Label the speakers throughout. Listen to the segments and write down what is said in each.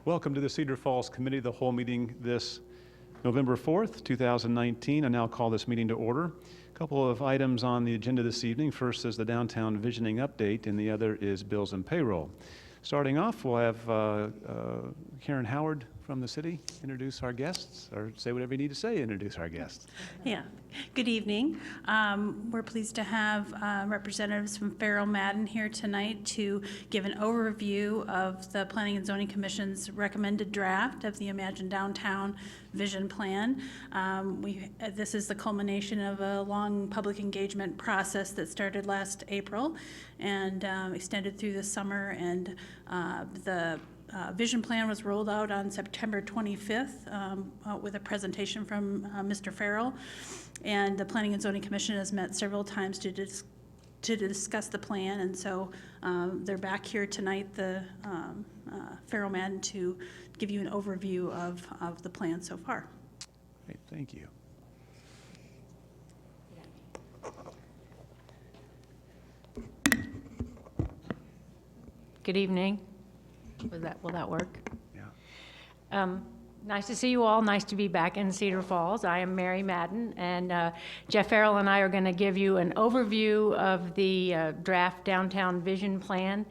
Speaker 1: Welcome to the Cedar Falls Committee of the Whole meeting this November 4th, 2019. I now call this meeting to order. A couple of items on the agenda this evening. First is the downtown visioning update, and the other is bills and payroll. Starting off, we'll have Karen Howard from the city introduce our guests, or say whatever you need to say, introduce our guests.
Speaker 2: Yeah, good evening. We're pleased to have representatives from Farrell Madden here tonight to give an overview of the Planning and Zoning Commission's recommended draft of the Imagine Downtown Vision Plan. This is the culmination of a long public engagement process that started last April and extended through the summer, and the Vision Plan was rolled out on September 25th with a presentation from Mr. Farrell, and the Planning and Zoning Commission has met several times to discuss the plan, and so they're back here tonight, the Farrell Madden, to give you an overview of the plan so far.
Speaker 1: Great, thank you.
Speaker 3: Good evening. Will that work?
Speaker 1: Yeah.
Speaker 3: Nice to see you all. Nice to be back in Cedar Falls. I am Mary Madden, and Jeff Farrell and I are going to give you an overview of the draft downtown vision plan.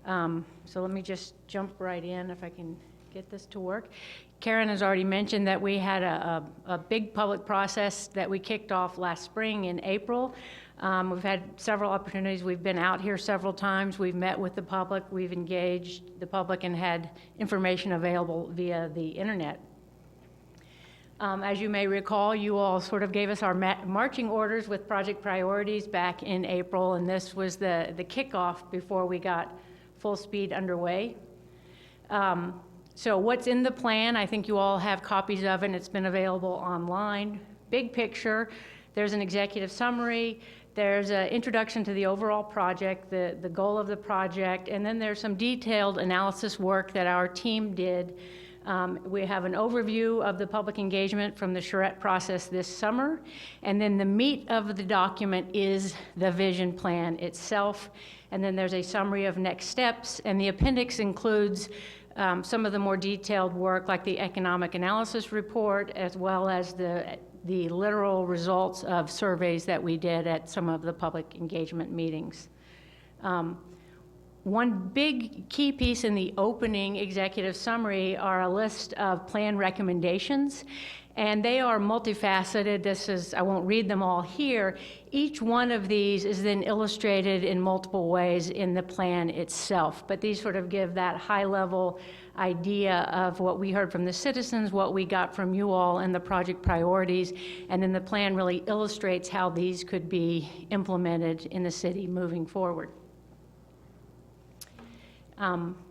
Speaker 3: So let me just jump right in if I can get this to work. Karen has already mentioned that we had a big public process that we kicked off last spring in April. We've had several opportunities. We've been out here several times. We've met with the public. We've engaged the public and had information available via the internet. As you may recall, you all sort of gave us our marching orders with project priorities back in April, and this was the kickoff before we got full speed underway. So what's in the plan? I think you all have copies of it, and it's been available online. Big picture, there's an executive summary, there's an introduction to the overall project, the goal of the project, and then there's some detailed analysis work that our team did. We have an overview of the public engagement from the charrette process this summer, and then the meat of the document is the vision plan itself, and then there's a summary of next steps, and the appendix includes some of the more detailed work like the economic analysis report, as well as the literal results of surveys that we did at some of the public engagement meetings. One big key piece in the opening executive summary are a list of plan recommendations, and they are multifaceted. I won't read them all here. Each one of these is then illustrated in multiple ways in the plan itself, but these sort of give that high-level idea of what we heard from the citizens, what we got from you all, and the project priorities, and then the plan really illustrates how these could be implemented in the city moving forward.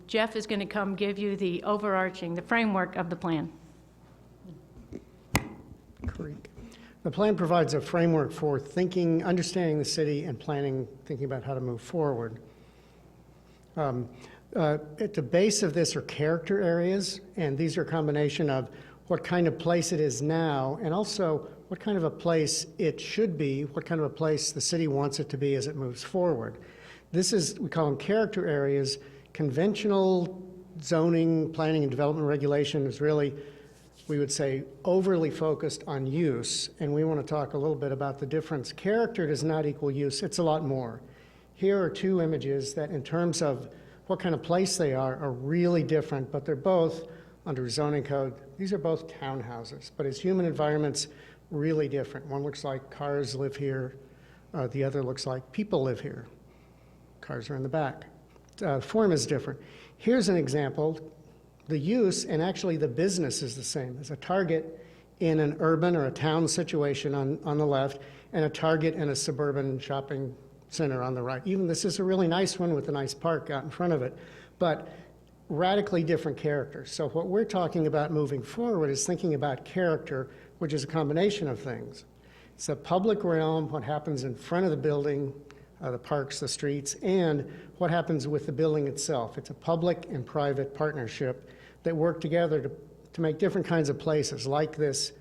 Speaker 3: Jeff is going to come give you the framework of the plan.
Speaker 4: The plan provides a framework for thinking, understanding the city, and planning, thinking about how to move forward. At the base of this are character areas, and these are a combination of what kind of place it is now, and also what kind of a place it should be, what kind of a place the city wants it to be as it moves forward. We call them character areas. Conventional zoning, planning, and development regulation is really, we would say, overly focused on use, and we want to talk a little bit about the difference. Character does not equal use. It's a lot more. Here are two images that, in terms of what kind of place they are really different, but they're both under zoning code. These are both townhouses, but as human environments, really different. One looks like cars live here. The other looks like people live here. Cars are in the back. Form is different. Here's an example. The use and actually the business is the same. There's a Target in an urban or a town situation on the left, and a Target in a suburban shopping center on the right. Even this is a really nice one with a nice park out in front of it, but radically different characters. So what we're talking about moving forward is thinking about character, which is a combination of things. It's a public realm, what happens in front of the building, the parks, the streets, and what happens with the building itself. It's a public and private partnership that work together to make different kinds of places, like this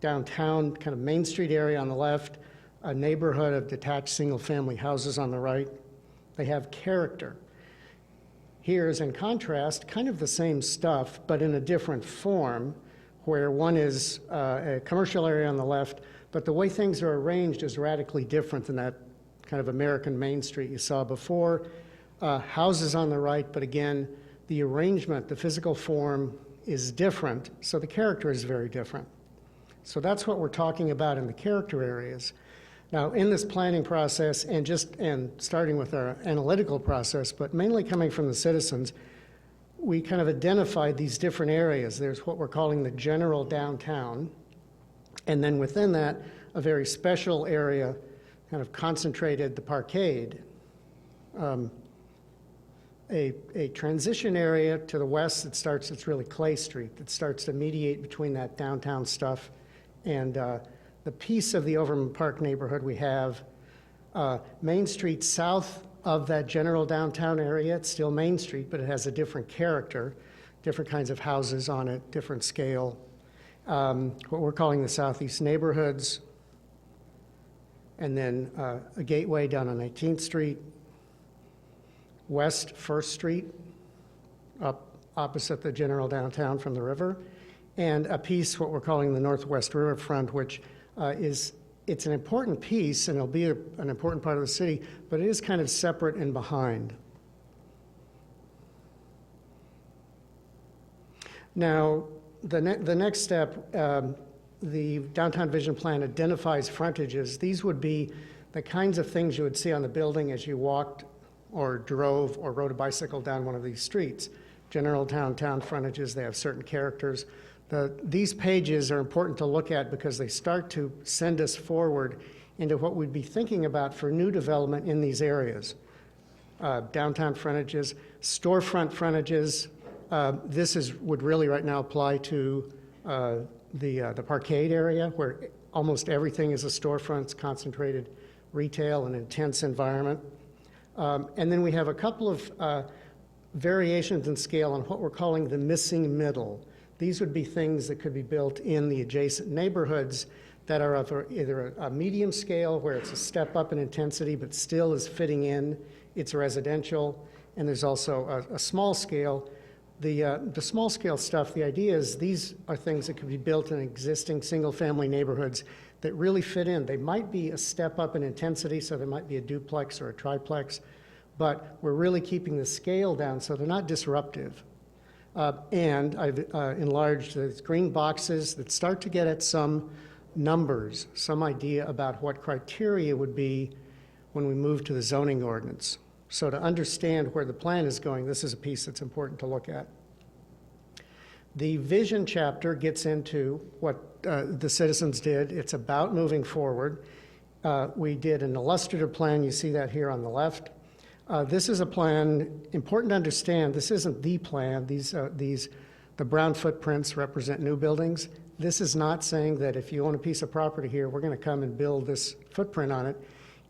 Speaker 4: downtown kind of Main Street area on the left, a neighborhood of detached single-family houses on the right. They have character. Here is, in contrast, kind of the same stuff, but in a different form, where one is a commercial area on the left, but the way things are arranged is radically different than that kind of American Main Street you saw before. Houses on the right, but again, the arrangement, the physical form is different, so the character is very different. So that's what we're talking about in the character areas. Now, in this planning process, and starting with our analytical process, but mainly coming from the citizens, we kind of identified these different areas. There's what we're calling the general downtown, and then within that, a very special area, kind of concentrated, the parkade. A transition area to the west that starts, it's really Clay Street, that starts to mediate between that downtown stuff and the piece of the Overland Park neighborhood we have. Main Street south of that general downtown area, it's still Main Street, but it has a different character, different kinds of houses on it, different scale. What we're calling the southeast neighborhoods, and then a gateway down on 18th Street, west 1st Street, up opposite the general downtown from the river, and a piece, what we're calling the Northwest Riverfront, which it's an important piece, and it'll be an important part of the city, but it is kind of separate and behind. Now, the next step, the Downtown Vision Plan identifies frontages. These would be the kinds of things you would see on the building as you walked or drove or rode a bicycle down one of these streets. General downtown frontages, they have certain characters. These pages are important to look at because they start to send us forward into what we'd be thinking about for new development in these areas. Downtown frontages, storefront frontages. This would really right now apply to the parkade area, where almost everything is a storefront. It's concentrated retail and intense environment. And then we have a couple of variations in scale on what we're calling the missing middle. These would be things that could be built in the adjacent neighborhoods that are of either a medium scale, where it's a step up in intensity but still is fitting in, it's residential, and there's also a small scale. The small scale stuff, the idea is these are things that could be built in existing single family neighborhoods that really fit in. They might be a step up in intensity, so there might be a duplex or a triplex, but we're really keeping the scale down so they're not disruptive. And I've enlarged the green boxes that start to get at some numbers, some idea about what criteria would be when we move to the zoning ordinance. So to understand where the plan is going, this is a piece that's important to look at. The vision chapter gets into what the citizens did. It's about moving forward. We did an illustrative plan. You see that here on the left. This is a plan, important to understand, this isn't the plan. The brown footprints represent new buildings. This is not saying that if you own a piece of property here, we're going to come and build this footprint on it.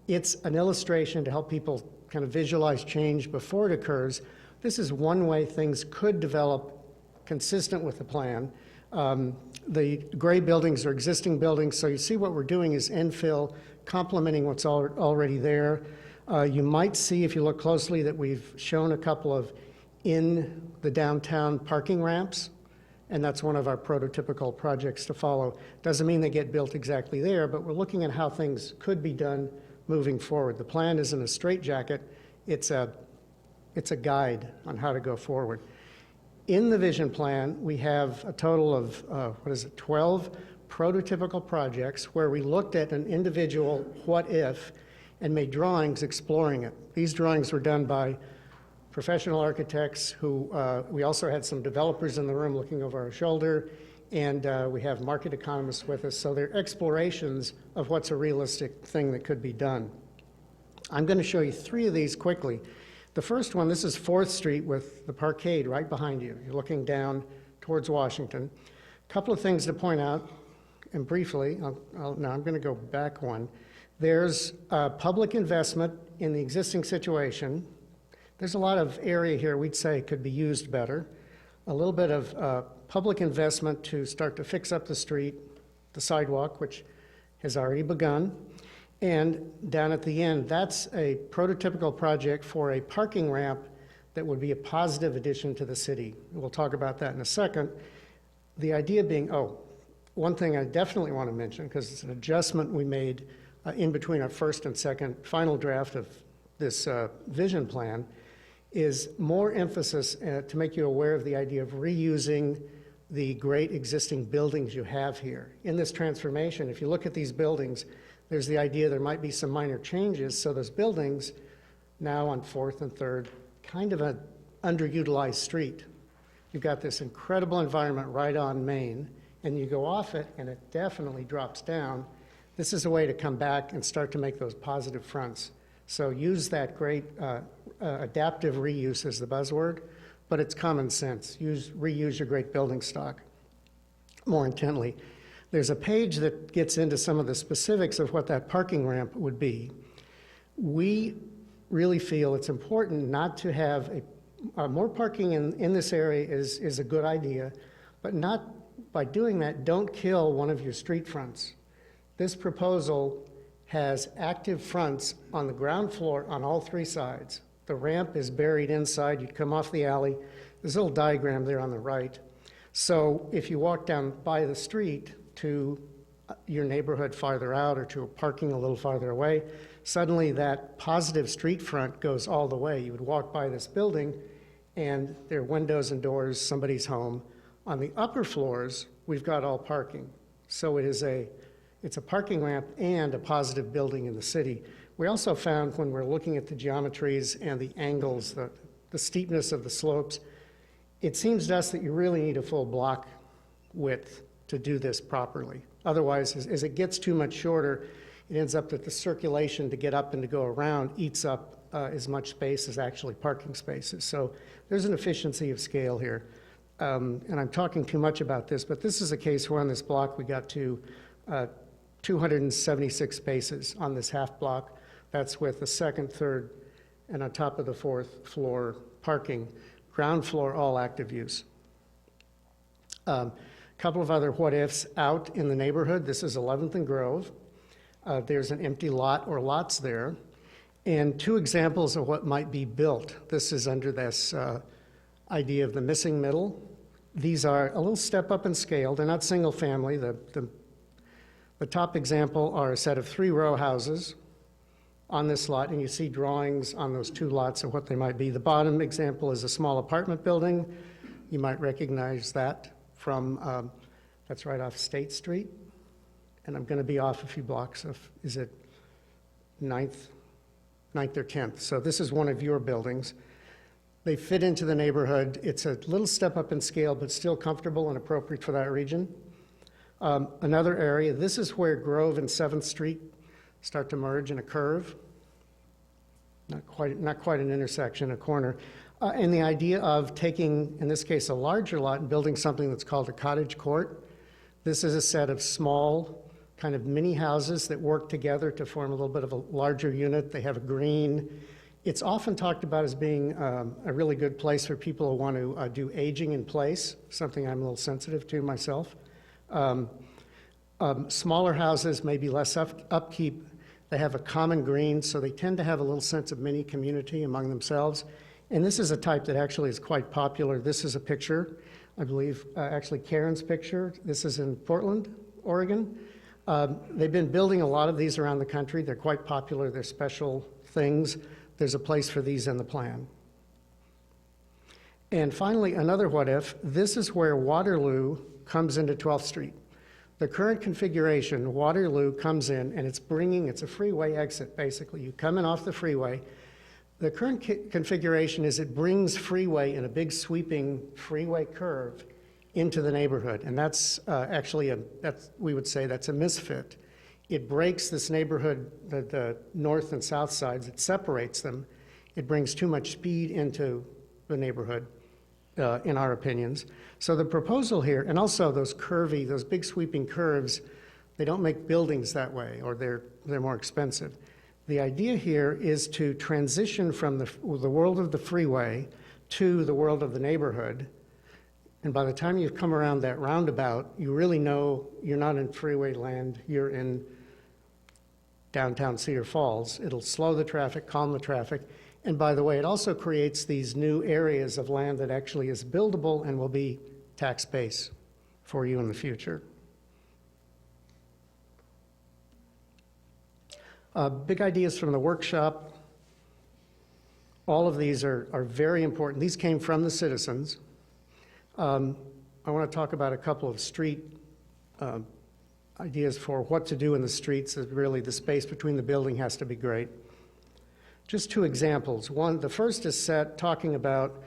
Speaker 4: It's an illustration to help people kind of visualize change before it occurs. This is one way things could develop consistent with the plan. The gray buildings are existing buildings, so you see what we're doing is infill, complementing what's already there. You might see, if you look closely, that we've shown a couple of in the downtown parking ramps, and that's one of our prototypical projects to follow. Doesn't mean they get built exactly there, but we're looking at how things could be done moving forward. The plan isn't a straitjacket, it's a guide on how to go forward. In the vision plan, we have a total of, 12 prototypical projects where we looked at an individual what if and made drawings exploring it. These drawings were done by professional architects who, we also had some developers in the room looking over our shoulder, and we have market economists with us, so they're explorations of what's a realistic thing that could be done. I'm going to show you 3 of these quickly. The first one, this is 4th Street with the parkade right behind you. You're looking down towards Washington. A couple of things to point out, and briefly, now I'm going to go back one. There's public investment in the existing situation. There's a lot of area here we'd say could be used better. A little bit of public investment to start to fix up the street, the sidewalk, which has already begun. And down at the end, that's a prototypical project for a parking ramp that would be a positive addition to the city. We'll talk about that in a second. The idea being, one thing I definitely want to mention, because it's an adjustment we made in between our first and second final draft of this vision plan, is more emphasis to make you aware of the idea of reusing the great existing buildings you have here. In this transformation, if you look at these buildings, there's the idea there might be some minor changes, so those buildings now on 4th and 3rd, kind of an underutilized street. You've got this incredible environment right on Main, and you go off it, and it definitely drops down. This is a way to come back and start to make those positive fronts. So use that great adaptive reuse is the buzzword, but it's common sense. Reuse your great building stock more intently. There's a page that gets into some of the specifics of what that parking ramp would be. We really feel it's important not to have more parking in this area is a good idea, but not by doing that, don't kill one of your street fronts. This proposal has active fronts on the ground floor on all 3 sides. The ramp is buried inside. You'd come off the alley. There's a little diagram there on the right. So if you walk down by the street to your neighborhood farther out or to a parking a little farther away, suddenly that positive street front goes all the way. You would walk by this building, and there are windows and doors, somebody's home. On the upper floors, we've got all parking. So it's a parking ramp and a positive building in the city. We also found when we're looking at the geometries and the angles, the steepness of the slopes, it seems to us that you really need a full block width to do this properly. Otherwise, as it gets too much shorter, it ends up that the circulation to get up and to go around eats up as much space as actually parking spaces. So there's an efficiency of scale here. And I'm talking too much about this, but this is a case where on this block we got to 276 spaces on this half block. That's with the 2nd, 3rd, and on top of the 4th floor parking. Ground floor, all active use. Couple of other what-ifs out in the neighborhood. This is 11th and Grove. There's an empty lot or lots there. And 2 examples of what might be built. This is under this idea of the missing middle. These are a little step up in scale. They're not single family. The top example are a set of 3 row houses on this lot, and you see drawings on those 2 lots of what they might be. The bottom example is a small apartment building. You might recognize that from, that's right off State Street. And I'm going to be off a few blocks of, is it 9th or 10th? So this is one of your buildings. They fit into the neighborhood. It's a little step up in scale, but still comfortable and appropriate for that region. Another area, this is where Grove and 7th Street start to merge in a curve. Not quite an intersection, a corner. And the idea of taking, in this case, a larger lot and building something that's called a cottage court. This is a set of small kind of mini houses that work together to form a little bit of a larger unit. They have a green. It's often talked about as being a really good place for people who want to do aging in place, something I'm a little sensitive to myself. Smaller houses, maybe less upkeep. They have a common green, so they tend to have a little sense of mini community among themselves. And this is a type that actually is quite popular. This is a picture, I believe, actually Karen's picture. This is in Portland, Oregon. They've been building a lot of these around the country. They're quite popular. They're special things. There's a place for these in the plan. And finally, another what if. This is where Waterloo comes into 12th Street. The current configuration, Waterloo comes in, and it's a freeway exit, basically. You come in off the freeway. The current configuration is it brings freeway in a big sweeping freeway curve into the neighborhood. And that's actually, we would say that's a misfit. It breaks this neighborhood, the north and south sides. It separates them. It brings too much speed into the neighborhood, in our opinions. So the proposal here, and also those big sweeping curves, they don't make buildings that way, or they're more expensive. The idea here is to transition from the world of the freeway to the world of the neighborhood. And by the time you've come around that roundabout, you really know you're not in freeway land, you're in downtown Cedar Falls. It'll slow the traffic, calm the traffic, And by the way, it also creates these new areas of land that actually is buildable and will be tax base for you in the future. Big ideas from the workshop. All of these are very important. These came from the citizens. I want to talk about a couple of street ideas for what to do in the streets. Really, the space between the building has to be great. Just two examples. One, the first is talking about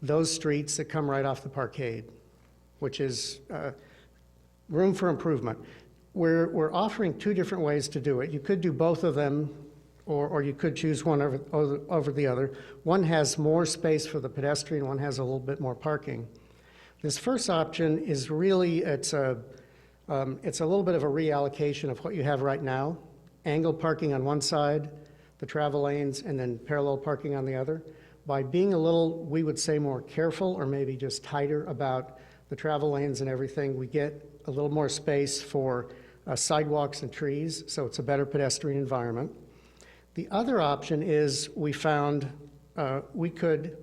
Speaker 4: those streets that come right off the parkade, which is room for improvement. We're offering two different ways to do it. You could do both of them, or you could choose one over the other. One has more space for the pedestrian, one has a little bit more parking. This first option is really, it's a little bit of a reallocation of what you have right now. Angled parking on one side, the travel lanes, and then parallel parking on the other. By being a little, we would say, more careful or maybe just tighter about the travel lanes and everything, we get a little more space for sidewalks and trees, so it's a better pedestrian environment. The other option is we found we could,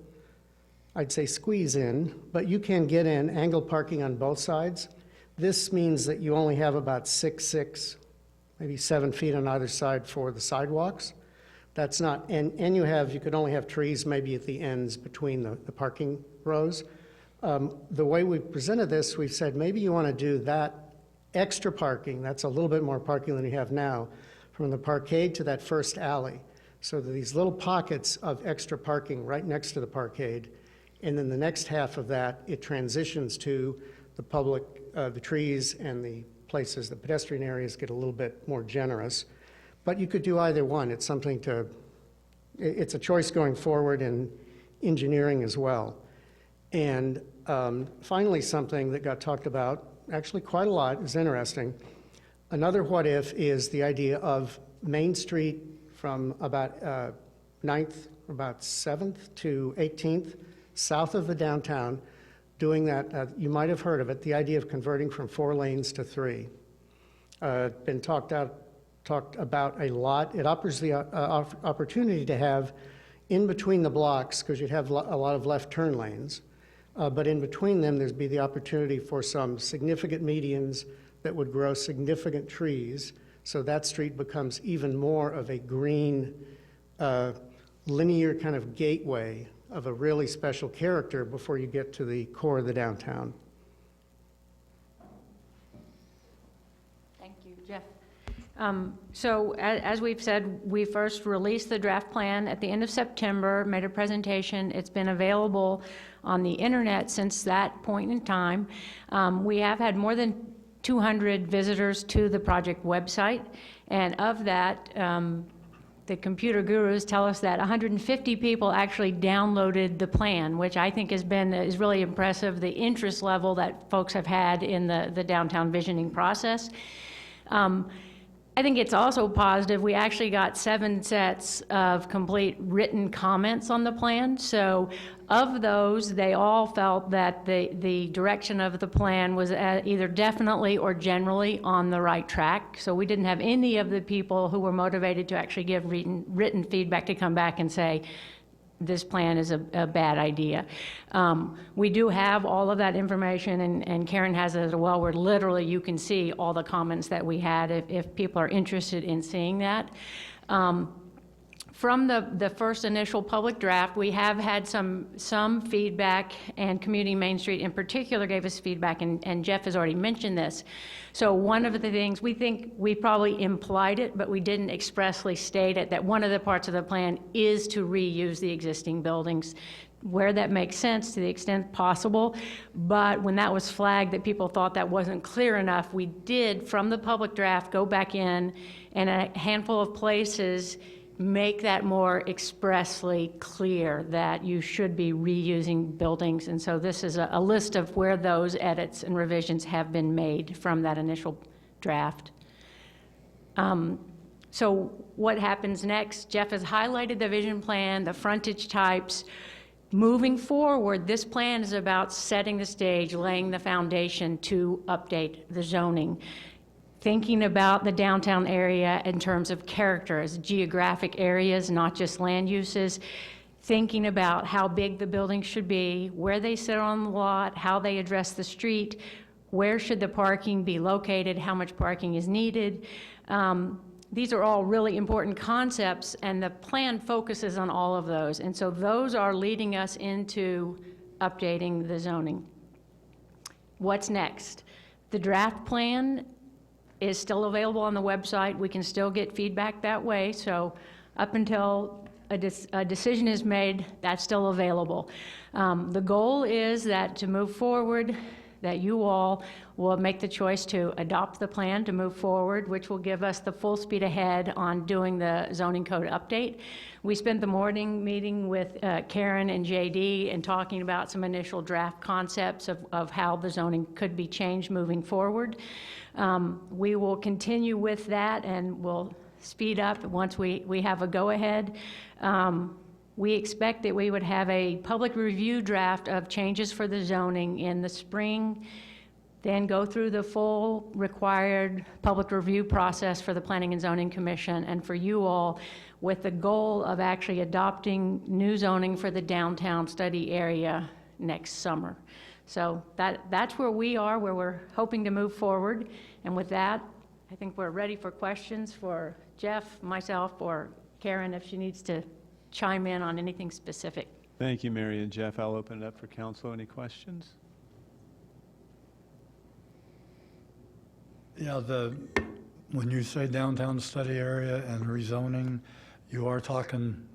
Speaker 4: I'd say, squeeze in, but you can get in angled parking on both sides. This means that you only have about 6, maybe 7 feet on either side for the sidewalks. That's not, and you could only have trees maybe at the ends between the parking rows. The way we presented this, we've said maybe you want to do that extra parking, that's a little bit more parking than you have now, from the parkade to that first alley. So these little pockets of extra parking right next to the parkade, and then the next half of that, it transitions to the public, the trees and the places, the pedestrian areas get a little bit more generous. But you could do either one. It's a choice going forward in engineering as well. And finally, something that got talked about, actually quite a lot, is interesting. Another what if is the idea of Main Street from about 9th, about 7th to 18th, south of the downtown, doing that, you might have heard of it, the idea of converting from 4 lanes to 3. Been talked about a lot. It offers the opportunity to have in between the blocks, because you'd have a lot of left turn lanes, but in between them there'd be the opportunity for some significant medians that would grow significant trees, so that street becomes even more of a green, linear kind of gateway of a really special character before you get to the core of the downtown.
Speaker 3: Thank you, Jeff. So as we've said, we first released the draft plan at the end of September, made a presentation. It's been available on the internet since that point in time. We have had more than 200 visitors to the project website, and of that, the computer gurus tell us that 150 people actually downloaded the plan, which I think is really impressive, the interest level that folks have had in the downtown visioning process. I think it's also positive. We actually got 7 sets of complete written comments on the plan. So of those, they all felt that the direction of the plan was either definitely or generally on the right track. So we didn't have any of the people who were motivated to actually give written feedback to come back and say, this plan is a bad idea. We do have all of that information, and Karen has it as well, where literally you can see all the comments that we had if people are interested in seeing that. From the first initial public draft, we have had some feedback, and Community Main Street in particular gave us feedback, and Jeff has already mentioned this. So one of the things, we think we probably implied it, but we didn't expressly state it, that one of the parts of the plan is to reuse the existing buildings where that makes sense to the extent possible. But when that was flagged that people thought that wasn't clear enough, we did, from the public draft, go back in and a handful of places make that more expressly clear that you should be reusing buildings. And so this is a list of where those edits and revisions have been made from that initial draft. So what happens next? Jeff has highlighted the vision plan, the frontage types. Moving forward, this plan is about setting the stage, laying the foundation to update the zoning. thinking about the downtown area in terms of character as geographic areas, not just land uses, thinking about how big the buildings should be, where they sit on the lot, how they address the street, where should the parking be located, how much parking is needed. These are all really important concepts, and the plan focuses on all of those. And so those are leading us into updating the zoning. What's next? The draft plan is still available on the website. We can still get feedback that way. So up until a decision is made, that's still available. The goal is that to move forward, that you all will make the choice to adopt the plan to move forward, which will give us the full speed ahead on doing the zoning code update. We spent the morning meeting with Karen and JD and talking about some initial draft concepts of how the zoning could be changed moving forward. We will continue with that and we'll speed up once we have a go-ahead. We expect that we would have a public review draft of changes for the zoning in the spring, then go through the full required public review process for the Planning and Zoning Commission and for you all, with the goal of actually adopting new zoning for the downtown study area next summer. So that's where we are, where we're hoping to move forward. And with that, I think we're ready for questions for Jeff, myself, or Karen if she needs to chime in on anything specific.
Speaker 1: Thank you, Mary and Jeff. I'll open it up for council. Any questions?
Speaker 5: Yeah, when you say downtown study area and rezoning, you are talking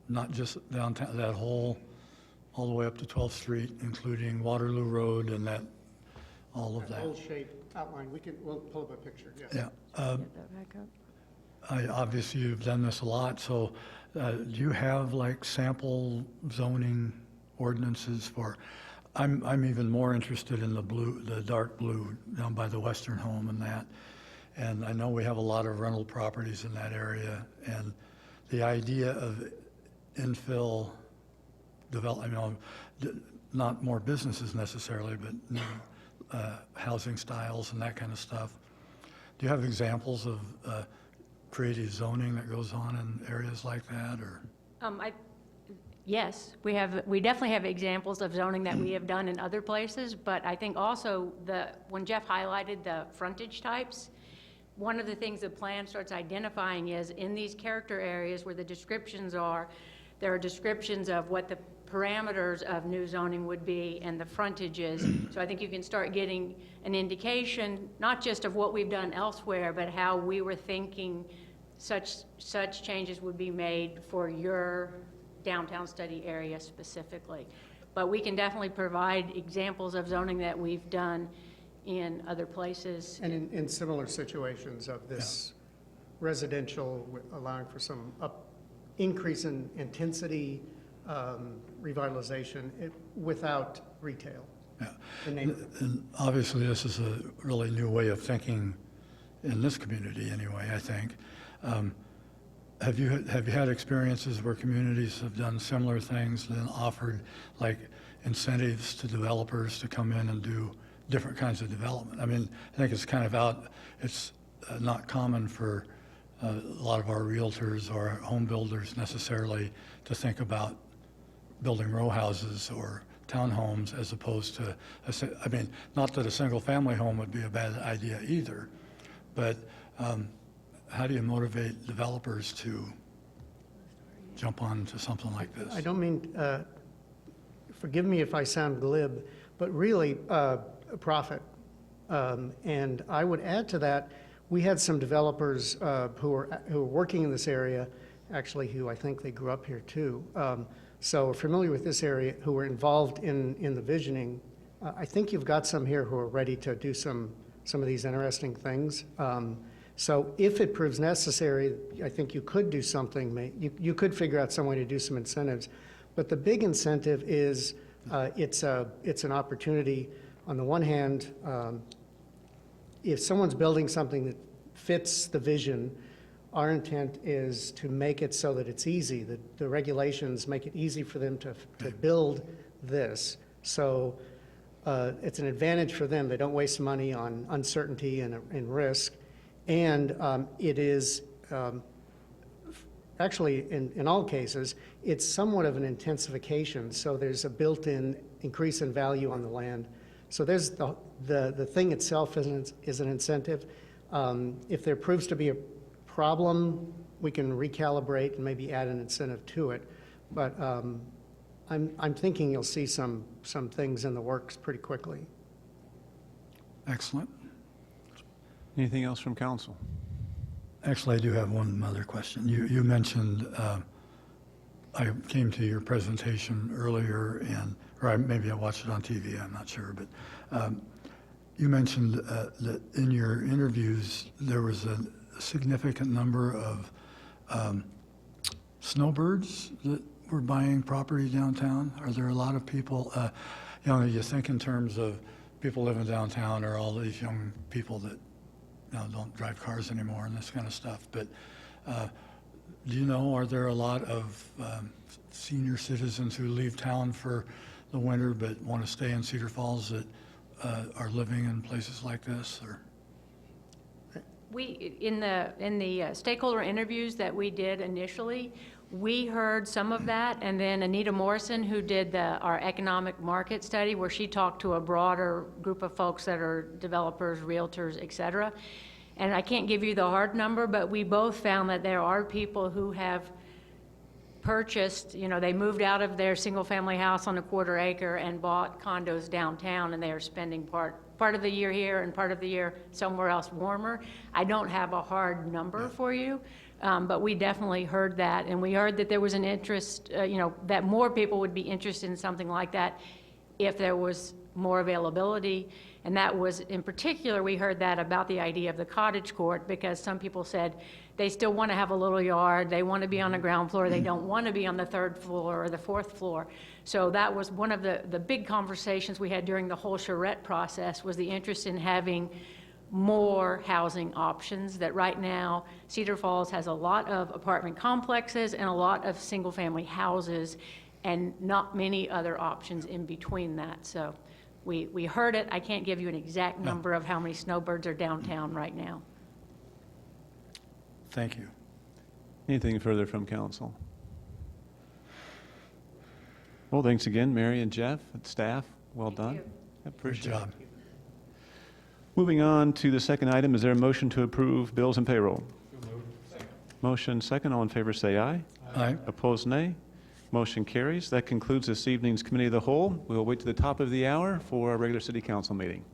Speaker 5: not just downtown, that whole, all the way up to 12th Street, including Waterloo Road and that, all of that.
Speaker 4: Old shape outline, we'll pull up a picture, yes.
Speaker 5: Yeah.
Speaker 3: Get that back up.
Speaker 5: Obviously, you've done this a lot, so do you have like sample zoning ordinances for, I'm even more interested in the dark blue down by the Western Home and that. And I know we have a lot of rental properties in that area, and the idea of infill development, not more businesses necessarily, but new housing styles and that kind of stuff. Do you have examples of creative zoning that goes on in areas like that, or?
Speaker 3: Yes, we definitely have examples of zoning that we have done in other places, but I think also when Jeff highlighted the frontage types, one of the things the plan starts identifying is in these character areas where the descriptions are, there are descriptions of what the parameters of new zoning would be and the frontages. So I think you can start getting an indication, not just of what we've done elsewhere, but how we were thinking such changes would be made for your downtown study area specifically. But we can definitely provide examples of zoning that we've done in other places.
Speaker 4: And in similar situations of this residential, allowing for some increase in intensity, revitalization without retail.
Speaker 5: Yeah, and obviously this is a really new way of thinking in this community anyway, I think. Have you had experiences where communities have done similar things and offered like incentives to developers to come in and do different kinds of development? I mean, I think it's kind of it's not common for a lot of our realtors or home builders necessarily to think about building row houses or townhomes as opposed to, I mean, not that a single family home would be a bad idea either, but how do you motivate developers to jump on to something like this?
Speaker 4: I don't mean, forgive me if I sound glib, but really profit. And I would add to that, we had some developers who were working in this area, actually who I think they grew up here too. So are familiar with this area, who were involved in the visioning. I think you've got some here who are ready to do some of these interesting things. So if it proves necessary, I think you could do something. You could figure out some way to do some incentives. But the big incentive is it's an opportunity. On the one hand, if someone's building something that fits the vision, our intent is to make it so that it's easy, that the regulations make it easy for them to build this. So it's an advantage for them. They don't waste money on uncertainty and risk. And it is, actually, in all cases, it's somewhat of an intensification, so there's a built-in increase in value on the land. So there's the thing itself is an incentive. If there proves to be a problem, we can recalibrate and maybe add an incentive to it. But I'm thinking you'll see some things in the works pretty quickly.
Speaker 5: Excellent.
Speaker 1: Anything else from council?
Speaker 5: Actually, I do have one other question. You mentioned, I came to your presentation earlier, maybe I watched it on TV, I'm not sure, but you mentioned that in your interviews, there was a significant number of snowbirds that were buying property downtown. Are there a lot of people, you think in terms of people living downtown or all these young people that don't drive cars anymore and this kind of stuff, but do you know, are there a lot of senior citizens who leave town for the winter but want to stay in Cedar Falls that are living in places like this? Or
Speaker 3: We, in the stakeholder interviews that we did initially, we heard some of that, and then Anita Morrison, who did our economic market study, where she talked to a broader group of folks that are developers, realtors, et cetera. And I can't give you the hard number, but we both found that there are people who have purchased, they moved out of their single-family house on a quarter acre and bought condos downtown, and they are spending part of the year here and part of the year somewhere else warmer. I don't have a hard number for you, but we definitely heard that, and we heard that there was an interest, that more people would be interested in something like that if there was more availability. And that was, in particular, we heard that about the idea of the cottage court, because some people said they still want to have a little yard, they want to be on the ground floor, they don't want to be on the third floor or the fourth floor. So that was one of the big conversations we had during the whole charrette process, was the interest in having more housing options. That right now Cedar Falls has a lot of apartment complexes and a lot of single-family houses and not many other options in between that. So we heard it. I can't give you an exact number of how many snowbirds are downtown right now.
Speaker 5: thank you.
Speaker 1: Anything further from council? Well, thanks again, Mary and Jeff and staff. Well done.
Speaker 3: you.
Speaker 5: Good
Speaker 1: Appreciate
Speaker 5: job.
Speaker 1: it. Moving on to the second item, is there a motion to approve bills and payroll? Motion second. All in favor say aye.
Speaker 5: Aye.
Speaker 1: Opposed, nay. Motion carries. That concludes this evening's Committee of the Whole. We'll wait to the top of the hour for our regular City Council meeting.